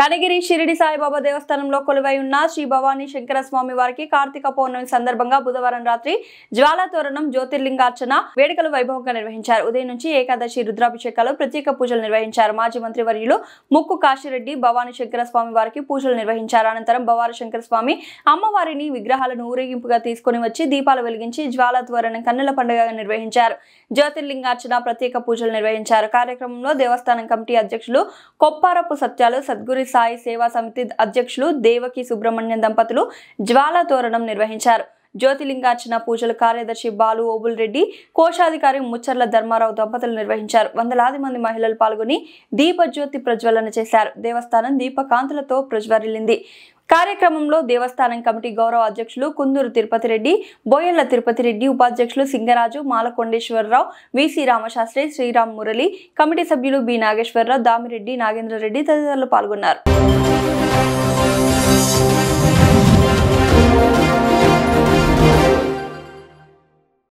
కనిగిరి షిరిడి సాయిబాబా దేవస్థానంలో కొలువై ఉన్న శ్రీ భవానీ శంకర స్వామి వారికి కార్తీక పౌర్ణమి సందర్భంగా బుధవారం రాత్రి జ్వాలా తోరణం జ్యోతిర్లింగార్చన వేడుకలు వైభవంగా నిర్వహించారు. ఉదయం నుంచి ఏకాదశి రుద్రాభిషేకాలు ప్రత్యేక పూజలు నిర్వహించారు. మాజీ మంత్రి వర్యులు ముక్కు కాశీరెడ్డి భవానీ శంకర స్వామి వారికి పూజలు నిర్వహించారు. అనంతరం భవానీ శంకర స్వామి అమ్మవారిని విగ్రహాలను ఊరేగింపుగా తీసుకుని వచ్చి దీపాలు వెలిగించి జ్వాలా తోరణం కన్నుల పండుగగా నిర్వహించారు. జ్యోతిర్లింగార్చన ప్రత్యేక పూజలు నిర్వహించారు. కార్యక్రమంలో దేవస్థానం కమిటీ అధ్యక్షులు కొప్పారపు సత్యాలు, సద్గురు సాయి సేవా సమితి అధ్యక్షులు దేవకి సుబ్రహ్మణ్యం దంపతులు జ్వాలా తోరణం నిర్వహించారు. జ్యోతిర్లింగార్చన పూజలు కార్యదర్శి బాలు ఓబుల్ రెడ్డి, కోశాధికారి ముచ్చర్ల ధర్మారావు దంపతులు నిర్వహించారు. వందలాది మంది మహిళలు పాల్గొని దీపజ్యోతి ప్రజ్వలన చేశారు. దేవస్థానం దీపకాంతులతో ప్రజ్వరిల్లింది. కార్యక్రమంలో దేవస్థానం కమిటీ గౌరవ అధ్యక్షులు కుందూరు తిరుపతి రెడ్డి, బోయల్ల తిరుపతి రెడ్డి, ఉపాధ్యక్షులు సింగరాజు, మాలకొండేశ్వరరావు, విసి రామశాస్త్రి, శ్రీరామ్ మురళి, కమిటీ సభ్యులు బి నాగేశ్వరరావు, దామిరెడ్డి, నాగేంద్ర రెడ్డి తదితరులు పాల్గొన్నారు.